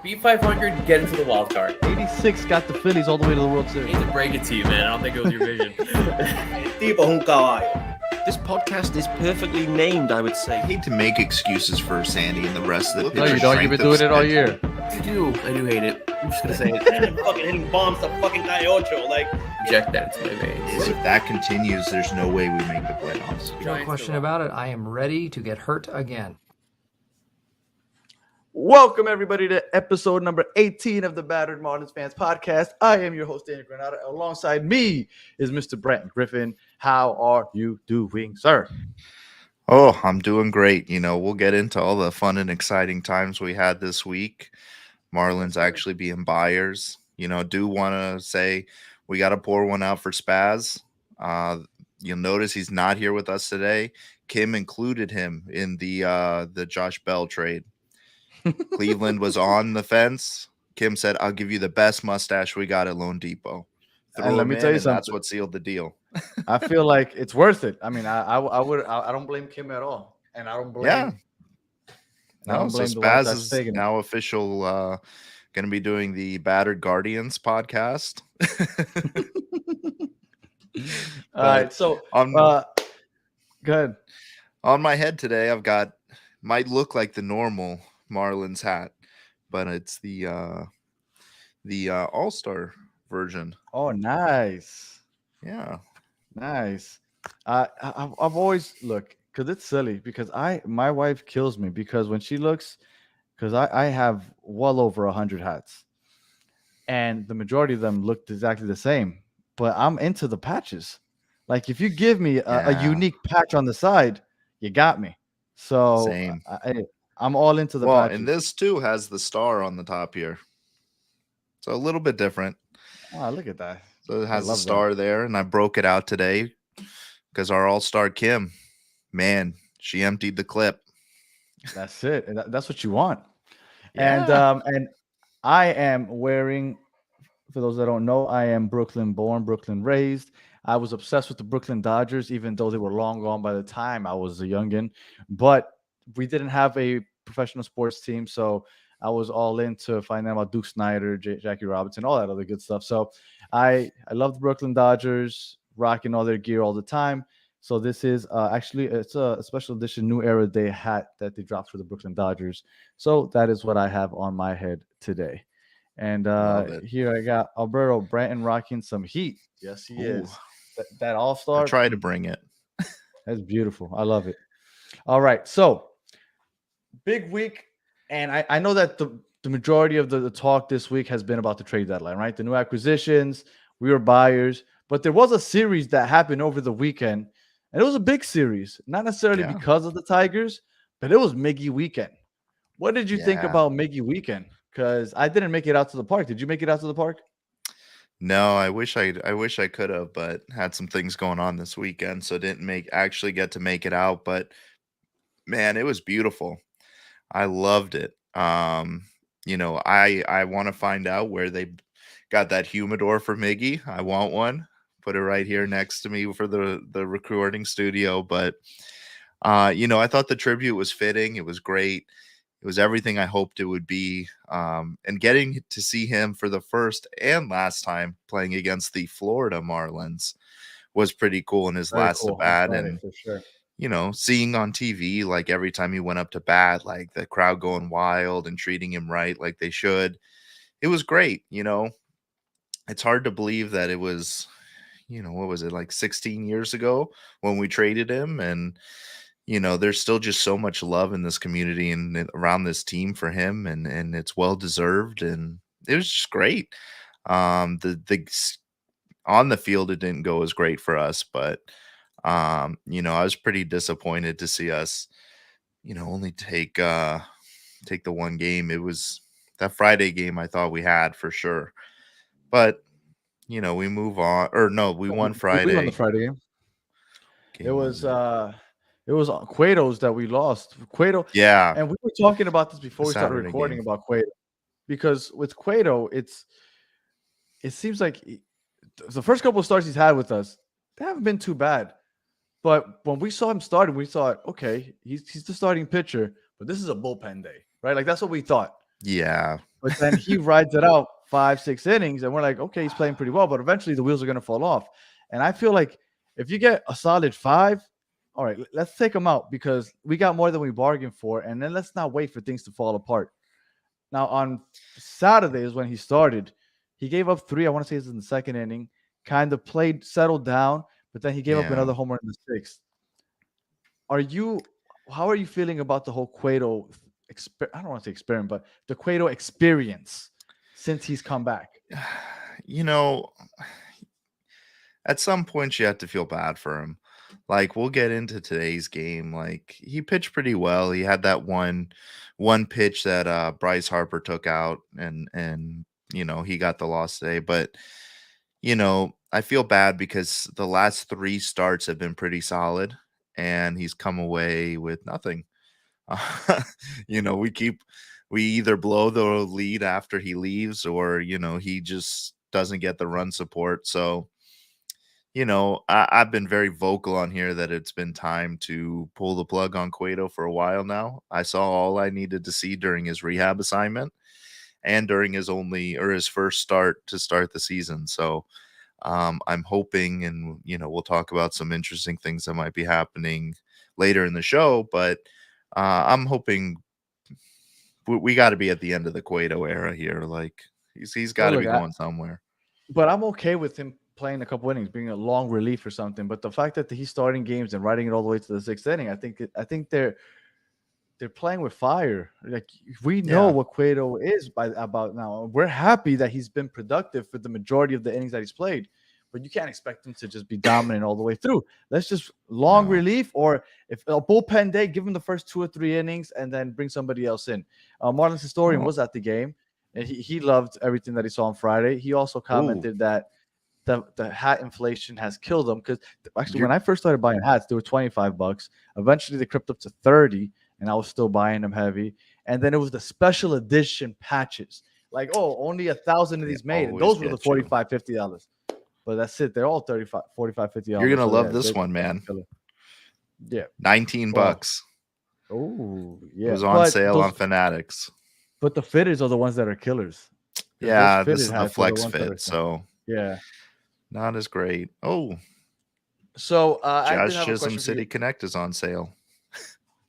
Beat 500, get into the wild card. 86 got the Phillies all the way to the World I Series. hate to break it to you, man. I don't think it was your vision. Tipo un caballo. This podcast is perfectly named, I would say. I hate to make excuses for Sandy and the rest of the No, pitcher you don't. You've been doing it all year. I do hate it. I'm just gonna say it. And fucking hitting bombs to fucking Calle Ocho. Like, Inject that into my veins. If that continues, there's no way we make the playoffs. No question about it. I am ready to get hurt again. Welcome, everybody, to episode number 18 of the Battered Marlins Fans podcast. I am your host, Daniel Granada. Alongside me is Mr. Brent Griffin. How are you doing, sir? Oh, I'm doing great. You know, we'll get into all the fun and exciting times we had this week. Marlins actually being buyers. You know, do want to say we got to pour one out for Spaz. You'll notice he's not here with us today. Kim included him in the Josh Bell trade. Cleveland was on the fence. Kim said, "I'll give you the best mustache we got at Lone Depot." And let me tell you something. That's what sealed the deal. I feel like it's worth it. I mean, I don't blame Kim at all, and I don't blame. Yeah. I don't So blame the Spaz ones that's is taking it. now official. Going to be doing the Battered Guardians podcast. All right, so on go ahead. on my head today, I've got might look like the normal Marlins hat, but it's the All-Star version. Oh, nice. Yeah. Nice. I've always look because it's silly because my wife kills me because when she looks, because I have well over 100 hats, and the majority of them looked exactly the same. But I'm into the patches. Like if you give me a Yeah. unique patch on the side, you got me. So Same. I'm all into the Well, patches. and this too has the star on the top here, so a little bit different. Oh, look at that. So it has a love that. star there, and I broke it out today because our all-star Kim, man, she emptied the clip. That's it. And that's what you want. Yeah. And I am wearing, for those that don't know, I am Brooklyn born, Brooklyn raised. I was obsessed with the Brooklyn Dodgers, even though they were long gone by the time I was a youngin. But we didn't have a professional sports team, so I was all in to find out about Duke Snyder, Jackie Robinson, all that other good stuff. So I love the Brooklyn Dodgers, rocking all their gear all the time. So this is actually it's a special edition New Era Day hat that they dropped for the Brooklyn Dodgers. So that is what I have on my head today. And Love it. here I got Alberto Branton rocking some heat. Yes, he is. That I all-star. try to bring it. That's beautiful. I love it. All right. So big week. And I know that the majority of the talk this week has been about the trade deadline, right? The new acquisitions, we were buyers, but there was a series that happened over the weekend, and it was a big series, not necessarily Yeah. because of the Tigers, but it was Miggy weekend. What did you think Yeah. about Miggy weekend? Because I didn't make it out to the park. Did you make it out to the park? No, I wish I could have, but had some things going on this weekend, so didn't actually get to make it out. But man, it was beautiful. I loved it. You know, I want to find out where they got that humidor for Miggy. I want one. Put it right here next to me for the recording studio. But you know, I thought the tribute was fitting. It was great. It was everything I hoped it would be. And getting to see him for the first and last time playing against the Florida Marlins was pretty cool in his Very last cool. at bat. Friday, And for sure. you know, seeing on TV, like every time he went up to bat, like the crowd going wild and treating him right like they should. It was great. You know, it's hard to believe that it was, you know, what was it, like 16 years ago when we traded him. And, you know, there's still just so much love in this community and around this team for him. And it's well deserved. And it was just great. On the field, it didn't go as great for us, but you know, I was pretty disappointed to see us, you know, only take the one game. It was that Friday game I thought we had for sure. But, you know, we move on. Or no, we won Friday. We won the Friday game. Game It was Cueto's that we lost. Cueto. yeah. And we were talking about this before The we started Saturday recording game. about Cueto. Because with Cueto, it seems like the first couple of starts he's had with us, they haven't been too bad. But when we saw him starting, we thought, okay, he's the starting pitcher, but this is a bullpen day, right? Like that's what we thought. Yeah. But then he rides it out 5-6 innings, and we're like, okay, he's playing pretty well, but eventually the wheels are going to fall off. And I feel like if you get a solid 5, all right, let's take him out because we got more than we bargained for, and then let's not wait for things to fall apart. Now on Saturday is when he started. He gave up 3. I want to say it's in the 2nd inning. Kind of played, settled down, but then he gave up another homer in the 6th. How are you feeling about the whole Cueto? I don't want to say experiment, but the Cueto experience since he's come back. You know, at some point you have to feel bad for him. Like, we'll get into today's game. Like, he pitched pretty well. He had that one pitch that Bryce Harper took out, and he got the loss today. But I feel bad because the last 3 starts have been pretty solid, and he's come away with nothing. We either blow the lead after he leaves, or he just doesn't get the run support. So I've been very vocal on here that it's been time to pull the plug on Cueto for a while now. I saw all I needed to see during his rehab assignment and during his first start to start the season. So I'm hoping, and we'll talk about some interesting things that might be happening later in the show, but I'm hoping we got to be at the end of the Cueto era here. Like, he's got to be going somewhere. But I'm okay with him playing a couple innings, being a long relief or something. But the fact that he's starting games and riding it all the way to the 6th inning, I think they're playing with fire. Like, we know what Cueto is about now. We're happy that he's been productive for the majority of the innings that he's played. But you can't expect him to just be dominant all the way through. Let's just relief, or if a bullpen day, give him the first 2 or 3 innings and then bring somebody else in. Marlins historian was at the game, and he loved everything that he saw on Friday. He also commented that the hat inflation has killed them, because actually when I first started buying hats, they were $25. Eventually they crept up to 30, and I was still buying them heavy. And then it was the special edition patches. Like, only 1,000 of these made, and those were the $45, $50. But that's it. They're all $35, $45, $50. You're gonna love this one, man. Yeah, $19. Oh, yeah. It was on sale on Fanatics. But the fitteds are the ones that are killers. Yeah, this is the flex fit, so yeah, not as great. Oh, so Josh Chisholm City Connect is on sale.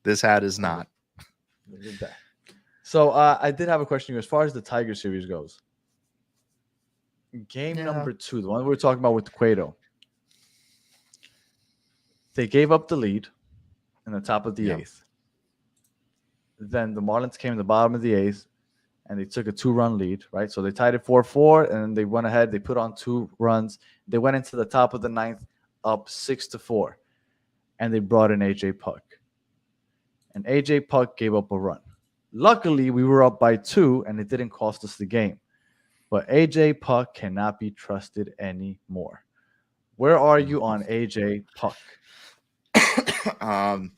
This hat is not. So I did have a question as far as the Tiger series goes. Game number 2, the one we were talking about with Cueto. They gave up the lead in the top of the 8th. Then the Marlins came in the bottom of the 8th, and they took a 2-run lead, right? So they tied it 4-4, and they went ahead. They put on 2 runs. They went into the top of the 9th up 6-4, and they brought in A.J. Puck. And A.J. Puck gave up a run. Luckily, we were up by 2, and it didn't cost us the game. But A.J. Puck cannot be trusted anymore. Where are you on A.J. Puck? I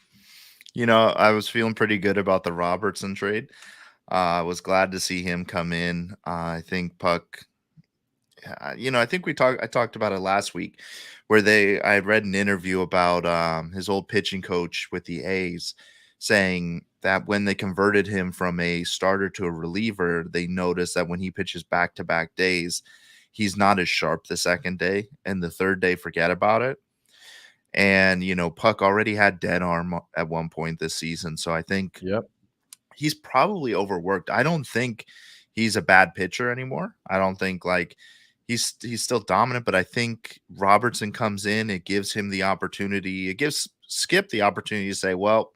was feeling pretty good about the Robertson trade. I was glad to see him come in. I think Puck, I think I talked about it last week, where I had read an interview about his old pitching coach with the A's, saying that when they converted him from a starter to a reliever, they noticed that when he pitches back-to-back days, he's not as sharp the second day, and the third day, forget about it. And, Puck already had dead arm at one point this season, so I think he's probably overworked. I don't think he's a bad pitcher anymore. I don't think, he's still dominant, but I think Robertson comes in, it gives him the opportunity. It gives Skip the opportunity to say, well,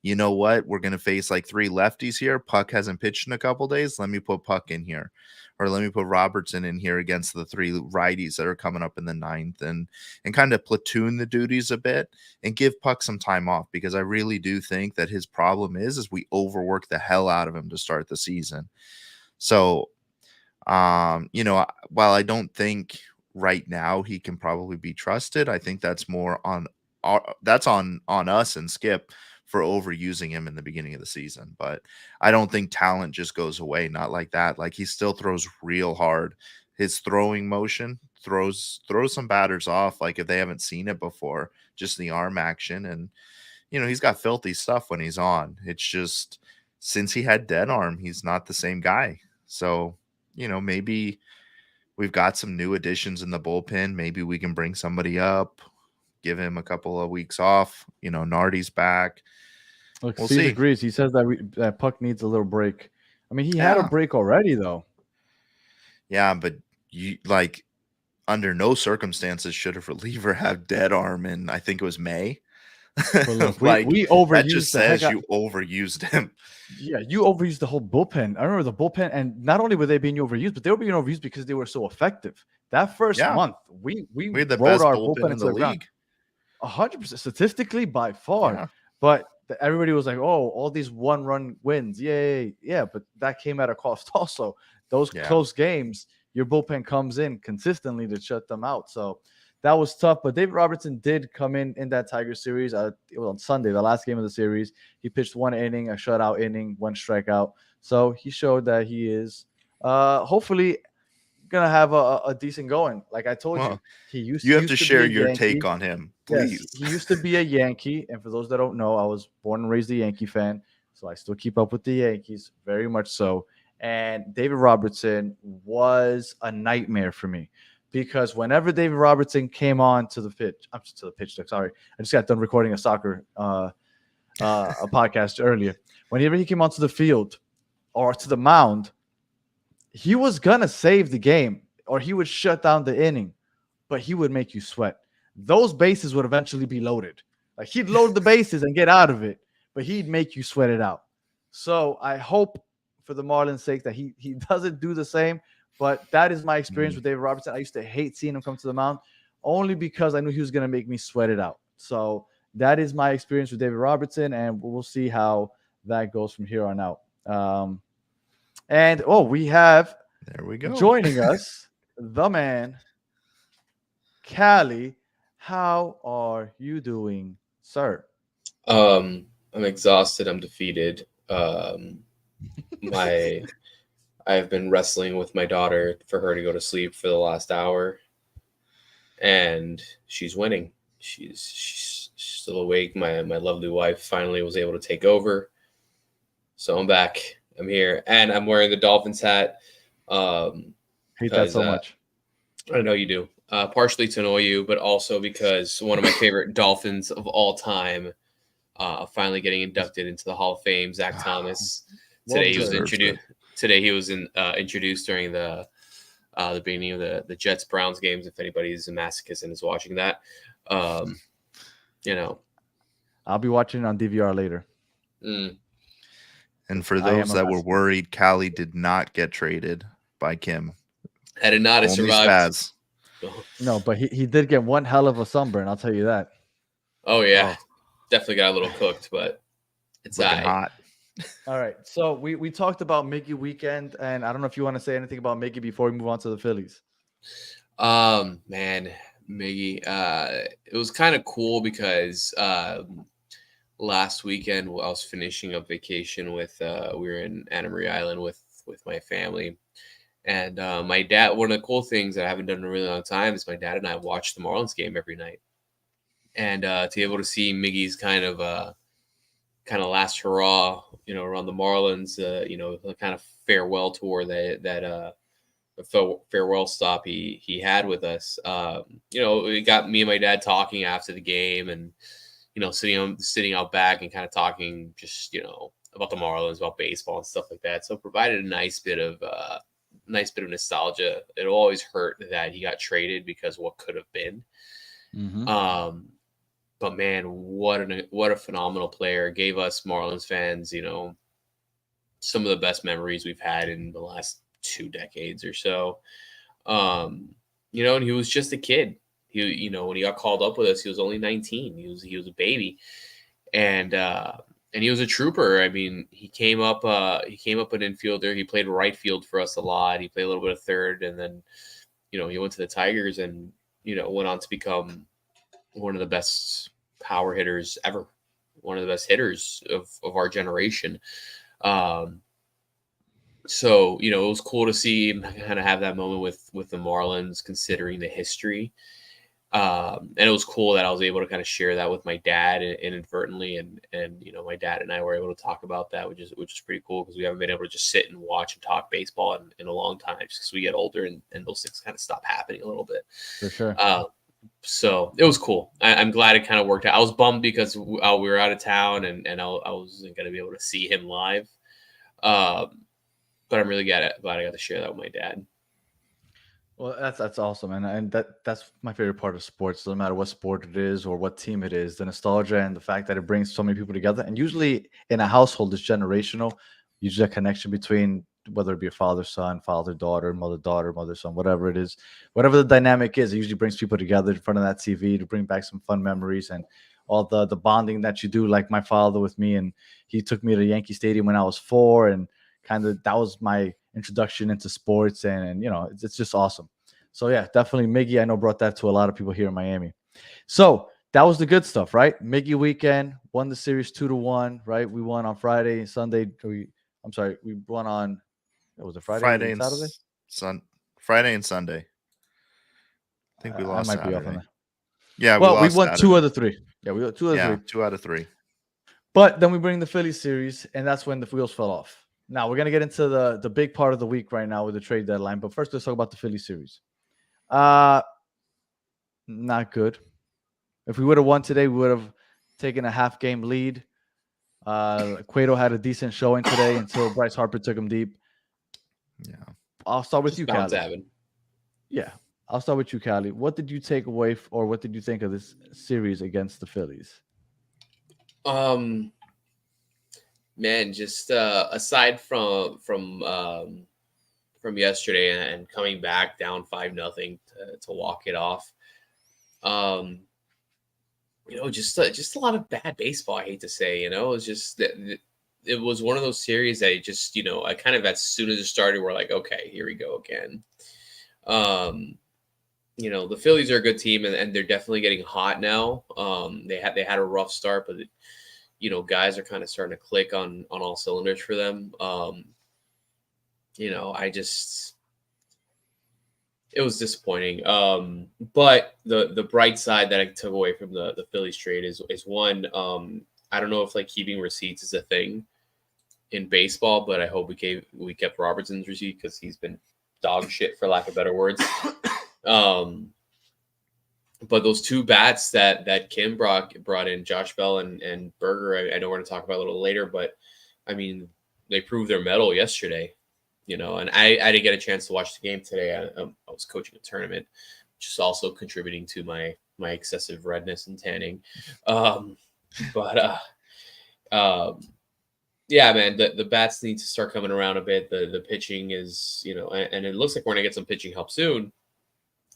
you know what? We're going to face 3 lefties here. Puck hasn't pitched in a couple days. Let me put Puck in here, or let me put Robertson in here against the 3 righties that are coming up in the 9th, and kind of platoon the duties a bit and give Puck some time off, because I really do think that his problem is we overwork the hell out of him to start the season. So, while I don't think right now he can probably be trusted, I think that's more on us and Skip for overusing him in the beginning of the season. But I don't think talent just goes away. Not like that. He still throws real hard. His throwing motion throws some batters off, if they haven't seen it before, just the arm action. And, he's got filthy stuff when he's on. It's just, since he had dead arm, he's not the same guy. So, maybe we've got some new additions in the bullpen. Maybe we can bring somebody up, give him a couple of weeks off. Nardi's back. Look, We'll Steve see. agrees. He says that Puck needs a little break. I mean, he had a Yeah. break already, though. Yeah, but under no circumstances should a reliever have dead arm in, I think it was May. But look, we That overused just the heck says out. you overused him. Yeah, you overused the whole bullpen. I remember the bullpen, and not only were they being overused, but they were being overused because they were so effective. That first Yeah. month, we We had the rode best our bullpen in into the the ground. league. 100% statistically by far. Yeah. But everybody was like, "Oh, all these one-run wins, yay!" Yeah, but that came at a cost also. Those Yeah. close games, your bullpen comes in consistently to shut them out. So that was tough. But David Robertson did come in that Tiger series. It was on Sunday, the last game of the series. He pitched 1 inning, a shutout inning, 1 strikeout. So he showed that he is hopefully gonna have a decent going. Like I told Well, you you have to be share a your Yankee. take on him, please. Yes, he used to be a Yankee, and for those that don't know, I was born and raised a Yankee fan, so I still keep up with the Yankees very much so. And David Robertson was a nightmare for me because whenever David Robertson came on to the pitch, I'm to the pitch deck. Sorry, I just got done recording a soccer a podcast earlier. Whenever he came onto the field or to the mound, he was gonna save the game or he would shut down the inning, but he would make you sweat. Those bases would eventually be loaded. Like he'd load the bases and get out of it, but he'd make you sweat it out. So I hope for the Marlins' sake that he doesn't do the same. But that is my experience with David Robertson. I used to hate seeing him come to the mound only because I knew he was going to make me sweat it out. So that is my experience with David Robertson, and we'll see how that goes from here on out. We have There we go. joining us the man, Callie. How are you doing, sir? I'm exhausted. I'm defeated. I've been wrestling with my daughter for her to go to sleep for the last hour, and she's winning. She's still awake. My lovely wife finally was able to take over, so I'm back. I'm here, and I'm wearing the Dolphins hat. Hate that so much. I know you do. Partially to annoy you, but also because one of my favorite Dolphins of all time finally getting inducted into the Hall of Fame, Zach Thomas. Today he was introduced. Today he was introduced during the beginning of the Jets Browns games. If anybody's a masochist and is watching that, I'll be watching it on DVR later. And for those that were worried, Callie did not get traded by Kim. I did not. Only survived. Spaz. No, but he did get one hell of a sunburn. I'll tell you that. Oh yeah, definitely got a little cooked, but it's hot. All right, so we talked about Miggy weekend, and I don't know if you want to say anything about Miggy before we move on to the Phillies. Man, Miggy, it was kind of cool because last weekend I was finishing up vacation with we were in Anna Marie Island with my family, and my dad. One of the cool things that I haven't done in a really long time is my dad and I watch the Marlins game every night, and to be able to see Miggy's kind of last hurrah, around the Marlins, the kind of farewell tour that farewell stop he had with us. It got me and my dad talking after the game, and sitting out back and kind of talking just about the Marlins, about baseball and stuff like that. So it provided a nice bit of nostalgia. It'll always hurt that he got traded because what could have been. Mm-hmm. But man, what a phenomenal player. Gave us Marlins fans, some of the best memories we've had in the last 2 decades or so. And he was just a kid. He, when he got called up with us, he was only 19. He was a baby, and he was a trooper. I mean, he came up an infielder. He played right field for us a lot. He played a little bit of third, and then, he went to the Tigers and went on to become one of the best power hitters ever, one of the best hitters of our generation. So, it was cool to see him kind of have that moment with the Marlins, considering the history. And it was cool that I was able to kind of share that with my dad inadvertently, and my dad and I were able to talk about that, which is pretty cool because we haven't been able to just sit and watch and talk baseball in a long time, just because we get older and those things kind of stop happening a little bit. For sure. So it was cool. I'm glad it kind of worked out. I was bummed because we were out of town and I wasn't going to be able to see him live. But I'm really glad I got to share that with my dad. Well, that's awesome, and that's my favorite part of sports. Doesn't matter what sport it is or what team it is, the nostalgia and the fact that it brings so many people together. And usually in a household, it's generational. Usually a connection between whether it be a father son, father daughter, mother son, whatever it is, whatever the dynamic is, it usually brings people together in front of that TV to bring back some fun memories and all the bonding that you do. Like my father with me, and he took me to Yankee Stadium when I was 4, and kind of that was my introduction into sports, and it's just awesome. So yeah, definitely Miggy, I know, brought that to a lot of people here in Miami. So that was the good stuff, right? Miggy weekend, won the series 2-1, right? We won on Friday, Sunday. We won on, was it Friday and Saturday? Friday and Sunday. I think we I lost might be off Saturday. on that. Yeah, Well, we lost won Saturday. 2 out of 3. Yeah, we got 2 out of 3. 2 out of 3. But then we bring the Phillies series, and that's when the wheels fell off. Now we're gonna get into the big part of the week right now with the trade deadline. But first, let's talk about the Phillies series. Not good. If we would have won today, we would have taken a half-game lead. Cueto had a decent showing today until Bryce Harper took him deep. Yeah. I'll start with Just you, bound to Callie. happen. Yeah, I'll start with you, Callie. What did you take away, or what did you think of this series against the Phillies? Man, just aside from yesterday and coming back down 5-0 to walk it off, just a lot of bad baseball. I hate to say, it was just that it was one of those series that it just, I kind of, as soon as it started, we're like, okay, here we go again. The Phillies are a good team, and they're definitely getting hot now. They had a rough start, but guys are kind of starting to click on all cylinders for them. It was disappointing. But the bright side that I took away from the Phillies trade is one, I don't know if like keeping receipts is a thing in baseball, but I hope we kept Robertson's receipt because he's been dog shit, for lack of better words. But those 2 bats that Kim brought in, Josh Bell and Berger, I know we're going to talk about a little later, but I mean, they proved their mettle yesterday, and I didn't get a chance to watch the game today. I was coaching a tournament, which is also contributing to my excessive redness and tanning. Yeah, man, the bats need to start coming around a bit. The pitching is, and it looks like we're going to get some pitching help soon.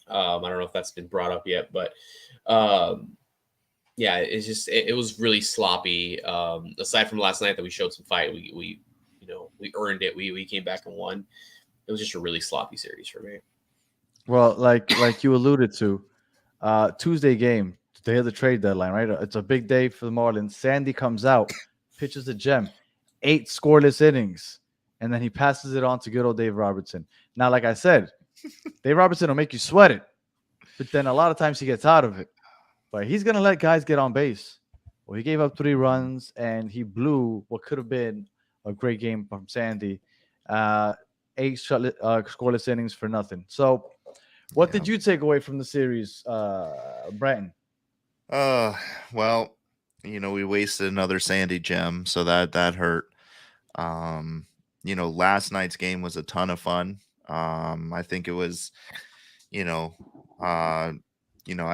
I don't know if that's been brought up yet, but yeah, it's just it was really sloppy. Aside from last night that we showed some fight, we earned it. We came back and won. It was just a really sloppy series for me. Well, like you alluded to, Tuesday game, day of the trade deadline, right? It's a big day for the Marlins. Sandy comes out, pitches a gem, 8 scoreless innings, and then he passes it on to good old Dave Robertson. Now, like I said, Dave Robertson will make you sweat it, but then a lot of times he gets out of it. But he's gonna let guys get on base. Well, he gave up 3 runs and he blew what could have been a great game from Sandy. 8 scoreless innings for nothing. So, what did you take away from the series, Bratton? Well, we wasted another Sandy gem, so that hurt. Last night's game was a ton of fun. I think it was, I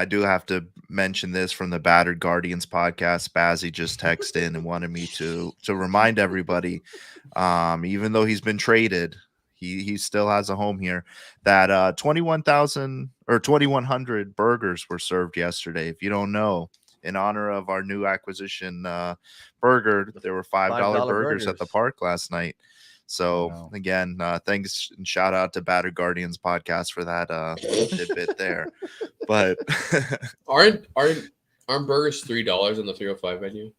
do have to mention this from the Battered Guardians podcast. Spazzy just texted in and wanted me to remind everybody, even though he's been traded, he still has a home here, that 21,000 or 2,100 burgers were served yesterday. If you don't know, in honor of our new acquisition, burger, there were $5 burgers at the park last night. So again, thanks and shout out to Battered Guardians podcast for that tidbit there. But aren't burgers $3 on the 305 menu?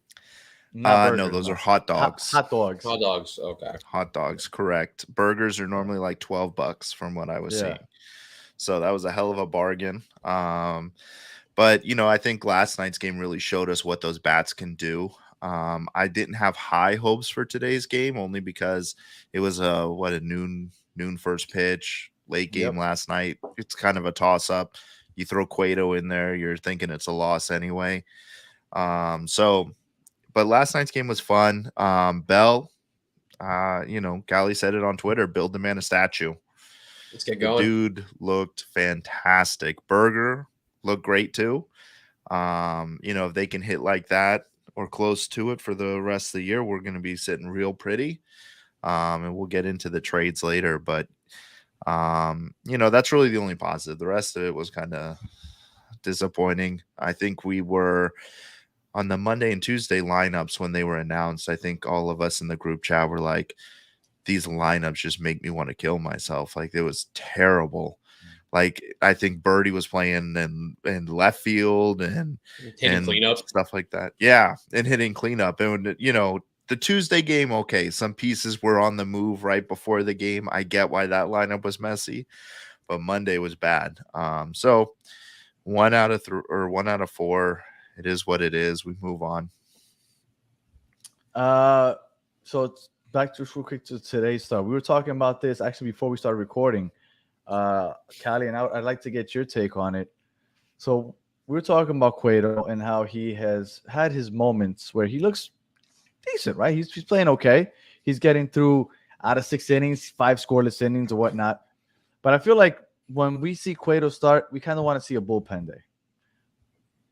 No, those are hot dogs. Hot dogs. Hot dogs. Okay. Hot dogs, correct. Burgers are normally like $12 from what I was seeing. So that was a hell of a bargain. But, I think last night's game really showed us what those bats can do. I didn't have high hopes for today's game only because it was a noon first pitch, late game Yep. last night. It's kind of a toss up. You throw Cueto in there, you're thinking it's a loss anyway. But last night's game was fun. Bell, Gally said it on Twitter, build the man a statue. Let's get The going. dude looked fantastic. Berger looked great too. If they can hit like that or close to it for the rest of the year, we're going to be sitting real pretty. And we'll get into the trades later, but that's really the only positive. The rest of it was kind of disappointing. I think we were on the Monday and Tuesday lineups when they were announced. I think all of us in the group chat were like, these lineups just make me want to kill myself. Like, it was terrible. Like, I think Birdie was playing in left field and cleanup stuff like that. Yeah, and hitting cleanup. And the Tuesday game, okay, some pieces were on the move right before the game. I get why that lineup was messy, but Monday was bad. So 1 out of 3 or 1 out of 4. It is what it is. We move on. So it's back to real quick to today's stuff. We were talking about this actually before we started recording. Callie, and I'd like to get your take on it. So we were talking about Cueto and how he has had his moments where he looks decent, right? He's playing okay. He's getting through out of 6 innings, 5 scoreless innings or whatnot. But I feel like when we see Cueto start, we kind of want to see a bullpen day.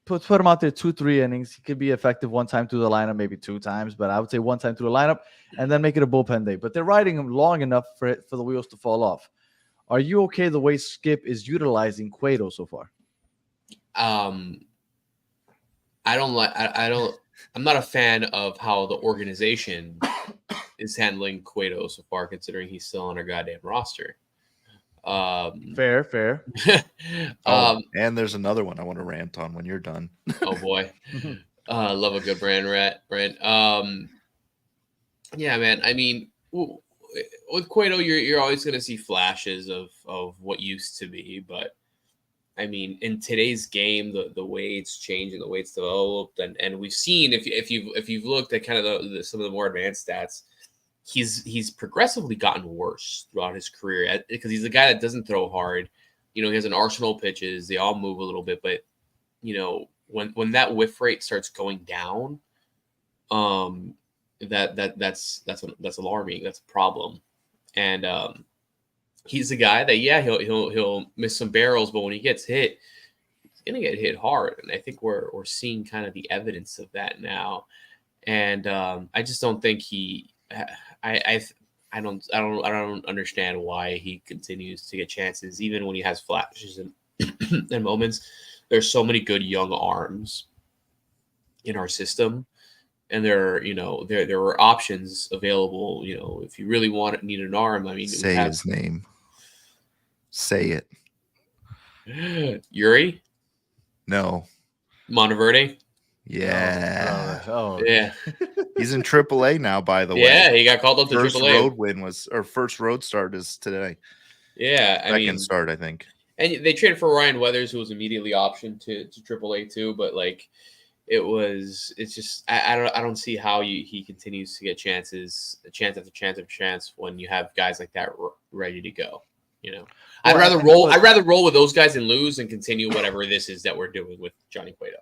Put him out there 2-3 innings. He could be effective one time through the lineup, maybe 2 times, but I would say 1 time through the lineup and then make it a bullpen day. But they're riding him long enough for the wheels to fall off. Are you okay the way Skip is utilizing Cueto so far? I'm not a fan of how the organization is handling Cueto so far, considering he's still on our goddamn roster. Fair. And there's another one I want to rant on when you're done. Oh boy. Love a good brand. Yeah, man. I mean, with Cueto, you're always going to see flashes of what used to be, but I mean, in today's game, the way it's changed and the way it's developed, and we've seen if you've looked at kind of some of the more advanced stats, he's progressively gotten worse throughout his career because he's a guy that doesn't throw hard. He has an arsenal of pitches. They all move a little bit, but when that whiff rate starts going down, that's alarming. That's a problem. And he's a guy that he'll miss some barrels, but when he gets hit, he's gonna get hit hard. And I think we're seeing kind of the evidence of that now. And I just don't think I don't understand why he continues to get chances, even when he has flashes and moments. There's so many good young arms in our system, and there are options available. If you really need an arm, I mean, say his name. Say it. Yuri? No. Monteverde? Yeah. Oh. Yeah. He's in AAA now, by the way. Yeah, he got called up to first AAA. First road start is today. Yeah, Second start, I think. And they traded for Ryan Weathers, who was immediately optioned to AAA too. But like, it's just I don't see how he continues to get chances, chance after chance after chance when you have guys like that ready to go. I'd rather roll with those guys and lose and continue whatever this is that we're doing with Johnny Cueto.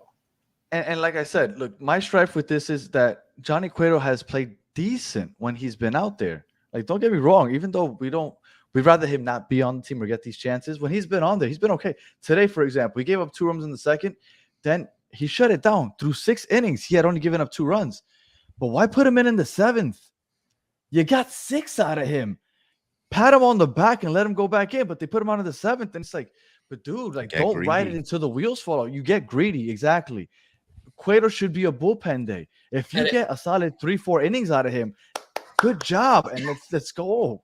And like I said, look, my strife with this is that Johnny Cueto has played decent when he's been out there. Like, don't get me wrong, even though we'd rather him not be on the team or get these chances. When he's been on there, he's been okay. Today, for example, he gave up 2 runs in the second. Then he shut it down. Through 6 innings, he had only given up 2 runs. But why put him in the 7th? You got 6 out of him. Pat him on the back and let him go back in, but they put him on in the 7th, and it's like, but dude, like, don't ride it until the wheels fall out. You get greedy, exactly. Cueto should be a bullpen day. If you get a solid 3-4 innings out of him, good job, and let's go.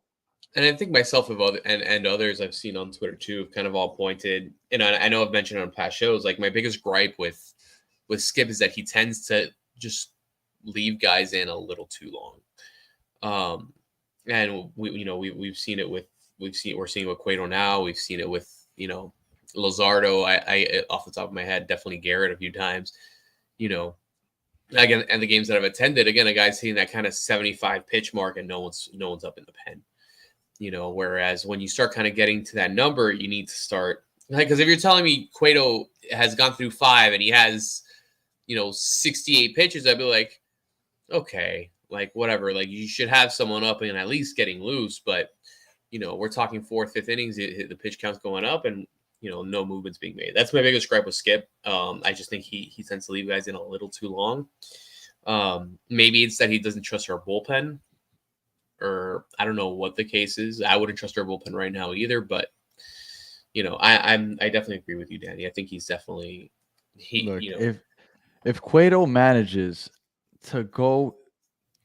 And I think myself and others I've seen on Twitter too have kind of all pointed, and I know I've mentioned on past shows, like my biggest gripe with Skip is that he tends to just leave guys in a little too long. And we've seen it we're seeing it with Cueto now. We've seen it with Luzardo, I off the top of my head, definitely Garrett a few times. Again, and the games that I've attended, again, a guy's hitting that kind of 75 pitch mark, and no one's up in the pen. Whereas when you start kind of getting to that number, you need to start because if you're telling me Cueto has gone through 5 and he has 68 pitches, I'd be like, okay, like whatever, like you should have someone up and at least getting loose. But we're talking 4th, 5th innings, the pitch count's going up, and no movements being made. That's my biggest gripe with Skip. I just think he tends to leave guys in a little too long. Maybe it's that he doesn't trust our bullpen, or I don't know what the case is. I wouldn't trust our bullpen right now either, but I definitely agree with you, Danny. I think he's definitely if Cueto manages to go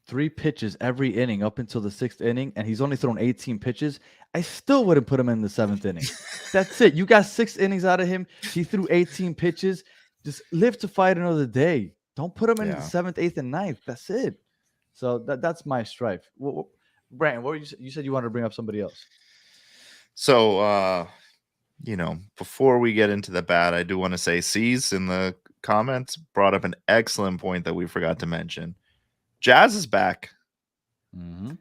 3 pitches every inning up until the 6th inning, and he's only thrown 18 pitches, I still wouldn't put him in the 7th inning. That's it. You got 6 innings out of him. He threw 18 pitches. Just live to fight another day. Don't put him in the 7th, 8th, and 9th. That's it. So that's my strife. Brandon, what you said you wanted to bring up somebody else. So, before we get into the bat, I do want to say C's in the comments brought up an excellent point that we forgot to mention. Jazz is back. Mm-hmm.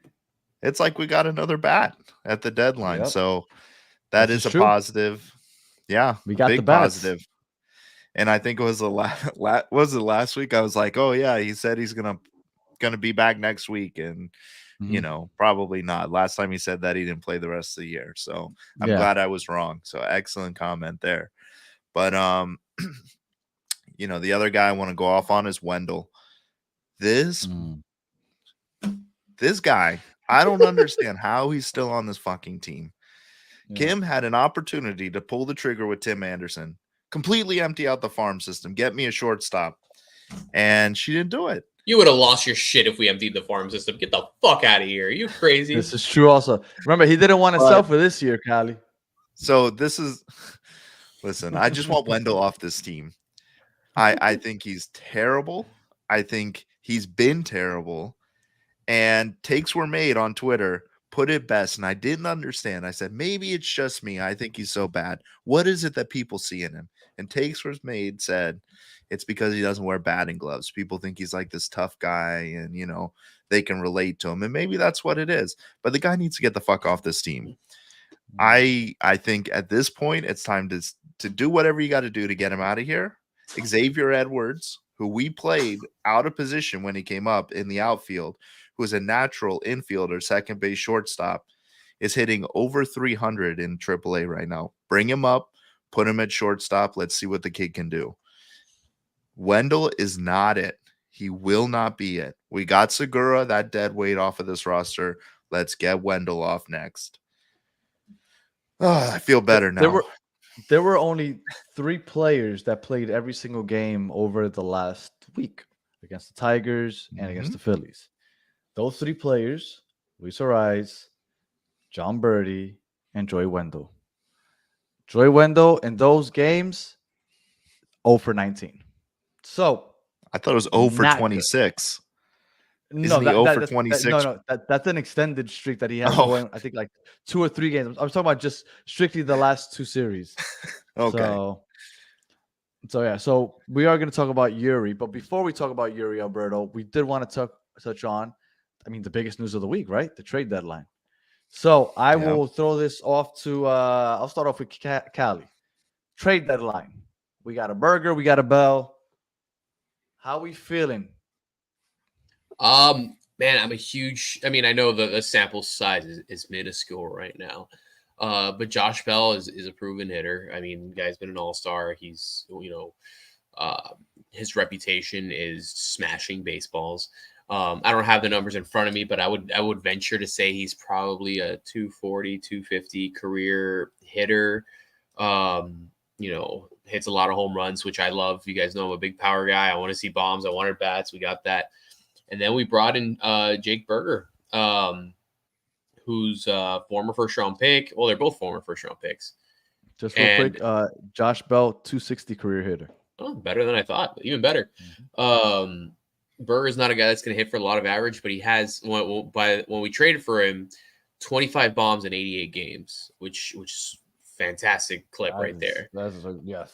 It's like we got another bat at the deadline. Yep. So that is a true. Positive. Yeah, we got big the bats. Positive. And I think it was was it last week? I was like, oh yeah, he said he's gonna be back next week, and probably not. Last time he said that, he didn't play the rest of the year. So I'm glad I was wrong. So excellent comment there. But the other guy I want to go off on is Wendell. This guy, I don't understand how he's still on this fucking team. Yeah. Kim had an opportunity to pull the trigger with Tim Anderson, completely empty out the farm system, get me a shortstop, and she didn't do it. You would have lost your shit if we emptied the farm system. Get the fuck out of here. Are you crazy? This is true also. Remember, he didn't want to sell for this year, Cali. So this is – listen, I just want Wendell off this team. I think he's terrible. I think he's been terrible. And takes were made on Twitter, put it best, and I didn't understand. I said, maybe it's just me. I think he's so bad. What is it that people see in him? And takes was made said it's because he doesn't wear batting gloves. People think he's like this tough guy, and they can relate to him, and maybe that's what it is. But the guy needs to get the fuck off this team. I think at this point it's time to do whatever you got to do to get him out of here. Xavier Edwards, who we played out of position when he came up in the outfield, who is a natural infielder, second base, shortstop, is hitting over 300 in AAA right now. Bring him up, put him at shortstop. Let's see what the kid can do. Wendell is not it. He will not be it. We got Segura, that dead weight, off of this roster. Let's get Wendell off next. Oh, I feel better now. There were only 3 players that played every single game over the last week against the Tigers and against the Phillies. Those 3 players, Luis Arraez, John Birdie, and Joey Wendell. Joey Wendell in those games, 0 for 19. So I thought it was 0 for 26. No, Isn't he 0 for 26? That's an extended streak that he has going, I think, like 2 or 3 games. I was talking about just strictly the last 2 series. Okay. So we are going to talk about Yuri. But before we talk about Yuri, Alberto, we did want to touch on, the biggest news of the week, right? The trade deadline. So I will throw this off to, I'll start off with Cali. Trade deadline. We got a Burger. We got a Bell. How we feeling? Man, I'm a huge. I know the sample size is minuscule right now, but Josh Bell is a proven hitter. Guy's been an all-star. He's his reputation is smashing baseballs. I don't have the numbers in front of me, but I would venture to say he's probably a 240, 250 career hitter. Hits a lot of home runs, which I love. You guys know I'm a big power guy. I want to see bombs. I wanted bats. We got that. And then we brought in Jake Berger, who's a former first-round pick. Well, they're both former first-round picks. Just real quick, Josh Bell, 260 career hitter. Oh, better than I thought. Even better. Berger's not a guy that's going to hit for a lot of average, but he has, when we traded for him, 25 bombs in 88 games, which is fantastic clip right there. Yes.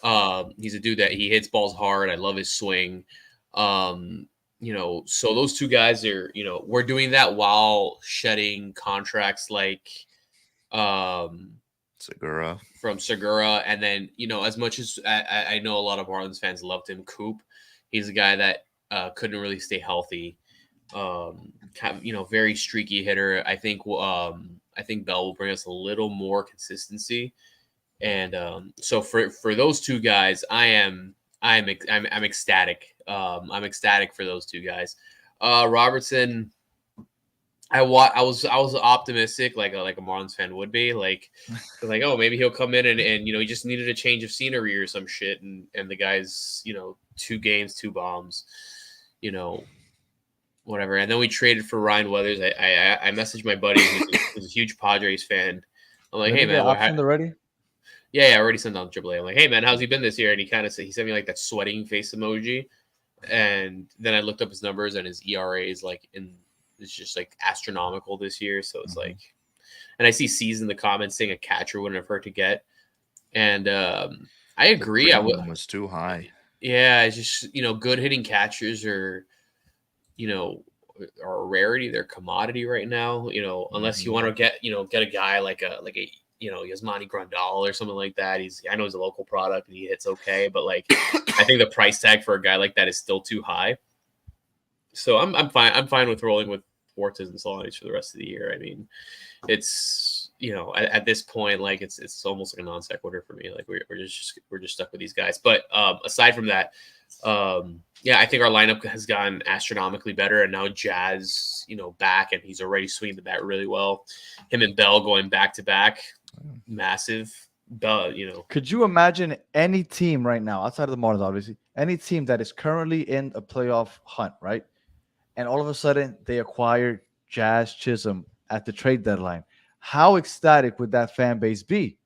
He's a dude that he hits balls hard. I love his swing. So those two guys are, we're doing that while shedding contracts like Segura. from Segura. And then, as much as I know a lot of Marlins fans loved him, Coop, he's a guy that couldn't really stay healthy. Very streaky hitter. I think Bell will bring us a little more consistency. And so for those two guys, I'm ecstatic. I'm ecstatic for those two guys. Robertson, I was optimistic, like a Marlins fan would be, like oh, maybe he'll come in and he just needed a change of scenery or some shit, and the guy's 2 games, 2 bombs, whatever. And then we traded for Ryan Weathers. I messaged my buddy who's a huge Padres fan. I'm like, hey man, optioned already? Yeah, I already sent on AAA. I'm like, hey man, how's he been this year? And he sent me like that sweating face emoji. And then I looked up his numbers, and his ERA is it's just like astronomical this year. So it's like, and I see C's in the comments saying a catcher wouldn't have hurt to get. And I agree. I was too high. Yeah, it's just good hitting catchers are a rarity. They're commodity right now. Unless you want to get a guy like a Yasmani Grandal or something like that. I know he's a local product and he hits okay, but like I think the price tag for a guy like that is still too high. So I'm fine. I'm fine with rolling with Fortes and Solani's for the rest of the year. I mean, it's at this point, like it's almost like a non sequitur for me. Like we're just stuck with these guys. But aside from that, I think our lineup has gotten astronomically better, and now Jazz, back, and he's already swinging the bat really well. Him and Bell going back to back, massive. Bell, Could you imagine any team right now outside of the Marlins, obviously, any team that is currently in a playoff hunt, right? And all of a sudden they acquire Jazz Chisholm at the trade deadline. How ecstatic would that fan base be?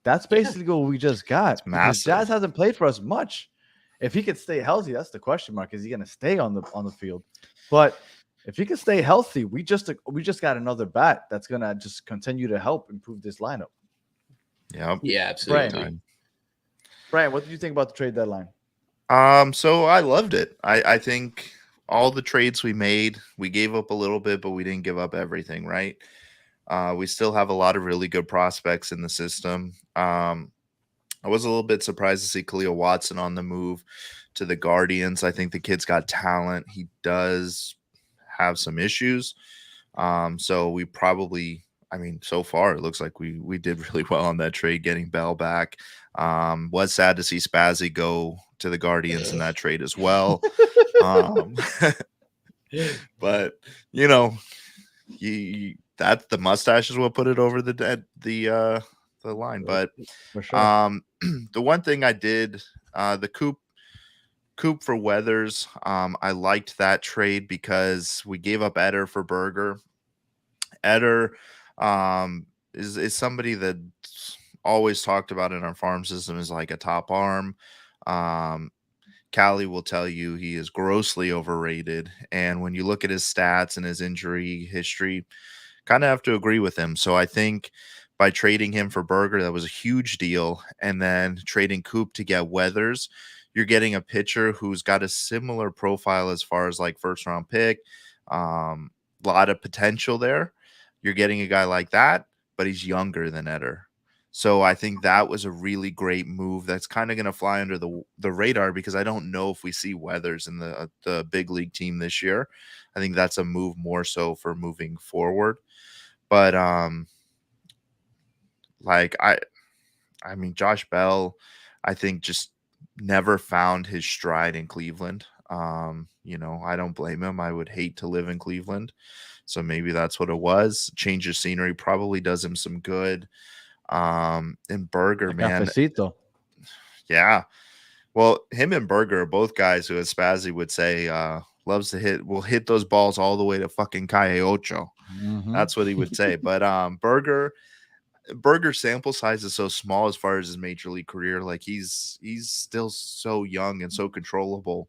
That's basically what we just got. Because Jazz hasn't played for us much. If he could stay healthy, that's the question mark. Is he going to stay on the field? But if he can stay healthy, we just got another bat that's going to just continue to help improve this lineup. Yep. Yeah, absolutely. Brian, what did you think about the trade deadline? So I loved it. I think all the trades we made, we gave up a little bit, but we didn't give up everything, right? We still have a lot of really good prospects in the system. I was a little bit surprised to see Khalil Watson on the move to the Guardians. I think the kid's got talent. He does have some issues. So we probably, so far it looks like we did really well on that trade, getting Bell back. Was sad to see Spazzy go to the Guardians in that trade as well. But that the mustache is what put it over the line. But for sure. The one thing I did, the Coop for Weathers, I liked that trade because we gave up Eder for Berger. Eder is somebody that's always talked about in our farm system as like a top arm. Callie will tell you he is grossly overrated. And when you look at his stats and his injury history, kind of have to agree with him. So I think by trading him for Berger, that was a huge deal. And then trading Coop to get Weathers, you're getting a pitcher who's got a similar profile as far as like first round pick. A lot of potential there. You're getting a guy like that, but he's younger than Eder. So I think that was a really great move that's kind of going to fly under the radar because I don't know if we see Weathers in the big league team this year. I think that's a move more so for moving forward. But Josh Bell, I think just never found his stride in Cleveland. I don't blame him. I would hate to live in Cleveland. So maybe that's what it was. Change of scenery probably does him some good. And Berger, man. Cafecito. Yeah. Well, him and Berger are both guys who, as Spazzy would say, loves to will hit those balls all the way to fucking Calle Ocho. Mm-hmm. That's what he would say. But Berger's sample size is so small as far as his major league career. Like he's still so young and so controllable.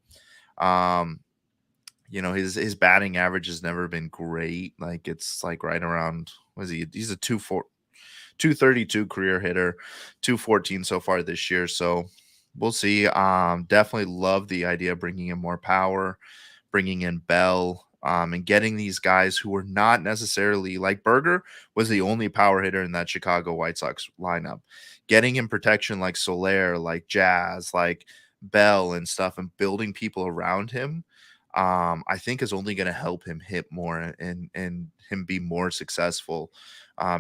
His batting average has never been great. Like it's like right around, he's a 232 career hitter, 214 so far this year. So we'll see. Definitely love the idea of bringing in more power, bringing in Bell, and getting these guys who were not necessarily like Berger was the only power hitter in that Chicago White Sox lineup. Getting in protection like Soler, like Jazz, like Bell and stuff, and building people around him, I think is only going to help him hit more and him be more successful.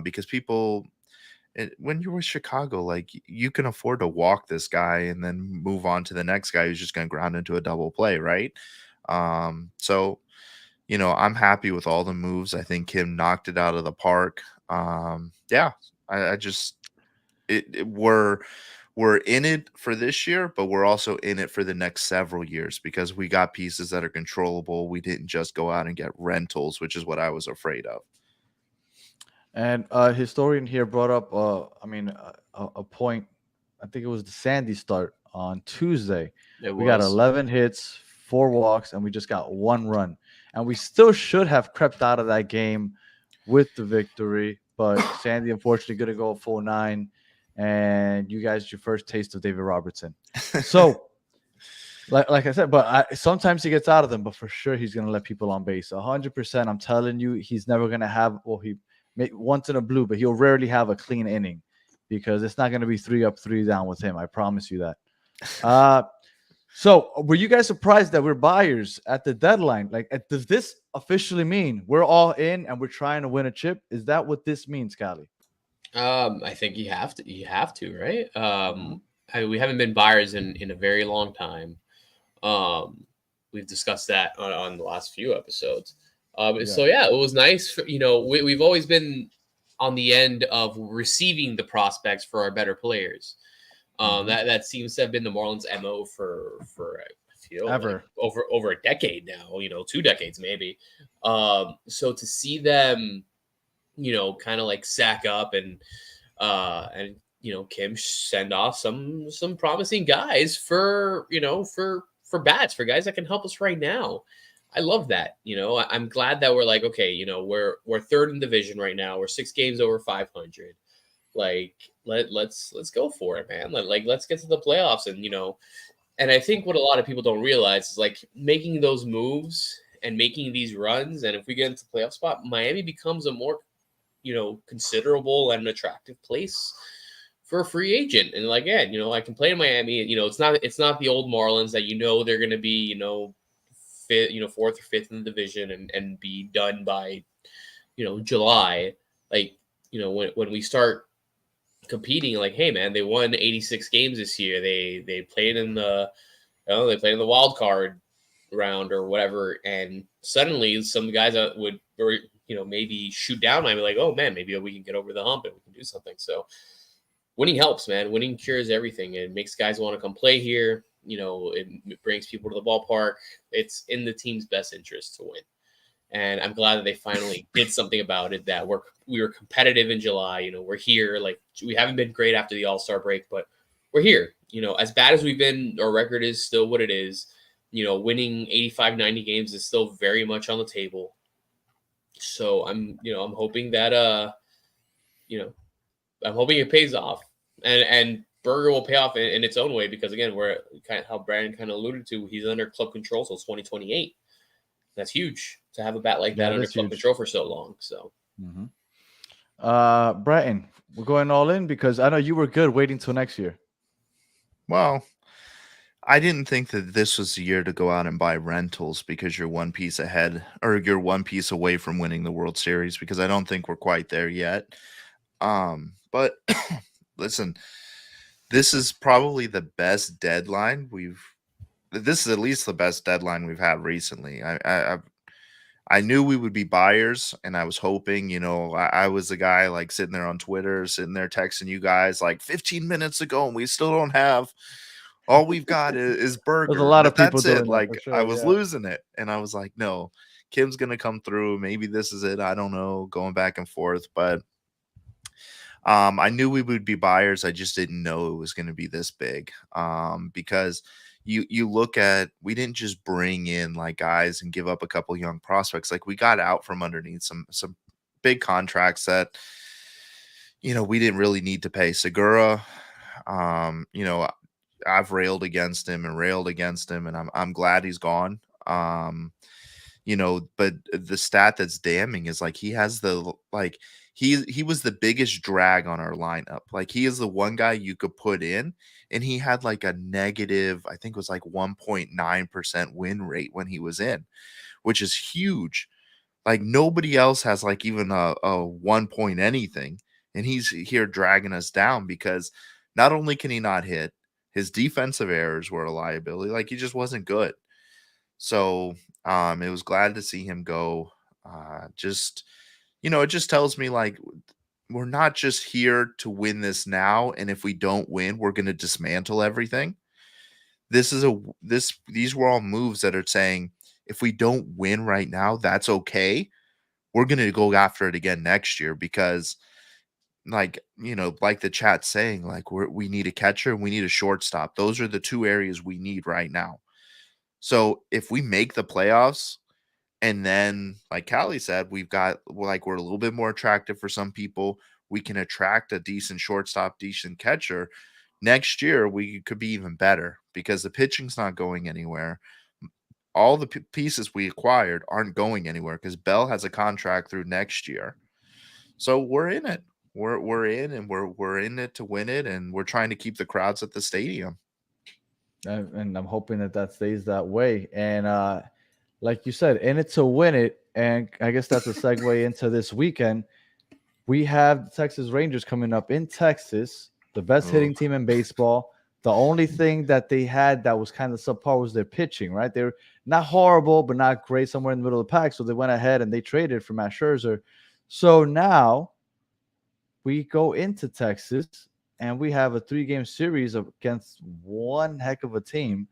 Because people, when you're with Chicago, like you can afford to walk this guy and then move on to the next guy who's just going to ground into a double play, right? So I'm happy with all the moves. I think Kim knocked it out of the park. Yeah, I just we're in it for this year, but we're also in it for the next several years because we got pieces that are controllable. We didn't just go out and get rentals, which is what I was afraid of. And historian here brought up, a point. I think it was the Sandy start on Tuesday. We got 11 hits, 4 walks, and we just got 1 run. And we still should have crept out of that game with the victory, but Sandy unfortunately going to go full 9. And you guys, your first taste of David Robertson. So, like I said, but sometimes he gets out of them, but for sure he's going to let people on base. 100%. I'm telling you, he's never going to have, he once in a blue, but he'll rarely have a clean inning because it's not going to be 3 up, 3 down with him. I promise you that. So were you guys surprised that we're buyers at the deadline? Like, does this officially mean we're all in and we're trying to win a chip? Is that what this means, Callie? I think you have to, right? We haven't been buyers in a very long time. We've discussed that on the last few episodes. So yeah, it was nice. We've always been on the end of receiving the prospects for our better players. That seems to have been the Marlins MO for I feel ever, like over a decade now. 2 decades maybe. So to see them, kind of like sack up and Kim send off some promising guys for bats, for guys that can help us right now. I love that. I'm glad that we're like, okay, we're third in division right now. We're 6 games over 500. Like let's go for it, man. Let's get to the playoffs. And I think what a lot of people don't realize is like making those moves and making these runs. And if we get into playoff spot, Miami becomes a more considerable and attractive place for a free agent. And like, yeah, I can play in Miami. It's not the old Marlins that they're going to be, 5th, 4th or 5th in the division and be done by, July. Like, when we start competing, like, hey man, they won 86 games this year. They played in the, they played in the wild card round or whatever, and suddenly some guys would maybe shoot down. I'd be like, oh man, maybe we can get over the hump and we can do something. So winning helps, man. Winning cures everything. It makes guys want to come play here. It brings people to the ballpark. It's in the team's best interest to win. And I'm glad that they finally did something about it, that we were competitive in July. We're here. Like, we haven't been great after the All-Star break, but we're here. As bad as we've been, our record is still what it is. Winning 85, 90 games is still very much on the table. So I'm hoping that, I'm hoping it pays off. And Berger will pay off in its own way because, again, we're kind of how Brandon kind of alluded to, he's under club control till 2028. That's huge to have a bat like that under club control for so long. So, Bratton, we're going all in because I know you were good waiting till next year. Well, I didn't think that this was the year to go out and buy rentals because you're 1 piece ahead or you're 1 piece away from winning the World Series, because I don't think we're quite there yet. But listen, this is probably the best deadline this is at least the best deadline we've had recently. I knew we would be buyers, and I was hoping, I was the guy like sitting there on Twitter, sitting there texting you guys like 15 minutes ago, and we still don't have. All we've got is Berger. There's a lot of people doing it. Like, sure, I was losing it, and I was like, no, Kim's gonna come through. Maybe this is it. I don't know. Going back and forth, but I knew we would be buyers. I just didn't know it was going to be this big. Because you look at, we didn't just bring in like guys and give up a couple young prospects. Like, we got out from underneath some big contracts that, we didn't really need to pay Segura. You know, I've railed against him and railed against him, and I'm glad he's gone. But the stat that's damning is like he has the like he was the biggest drag on our lineup. Like he is the one guy you could put in, and he had like a negative, I think it was like 1.9% win rate when he was in, which is huge. Like nobody else has like even a 1 point anything, and he's here dragging us down because not only can he not hit, his defensive errors were a liability. Like he just wasn't good. So it was glad to see him go. Just it just tells me like we're not just here to win this now, and if we don't win, we're going to dismantle everything. These were all moves that are saying if we don't win right now, that's okay. We're going to go after it again next year because like the chat saying, like we need a catcher and we need a shortstop. Those are the two areas we need right now. So if we make the playoffs, and then like Callie said, we're a little bit more attractive for some people. We can attract a decent shortstop, decent catcher. Next year, we could be even better because the pitching's not going anywhere. All the pieces we acquired aren't going anywhere because Bell has a contract through next year. So we're in it. We're in, and we're in it to win it, and we're trying to keep the crowds at the stadium. And I'm hoping that stays that way. And like you said, in it to win it. And I guess that's a segue into this weekend. We have the Texas Rangers coming up in Texas, the best hitting team in baseball. The only thing that they had that was kind of subpar was their pitching, right? They're not horrible, but not great, somewhere in the middle of the pack. So they went ahead and they traded for Matt Scherzer. So now we go into Texas and we have a 3-game series against one heck of a team.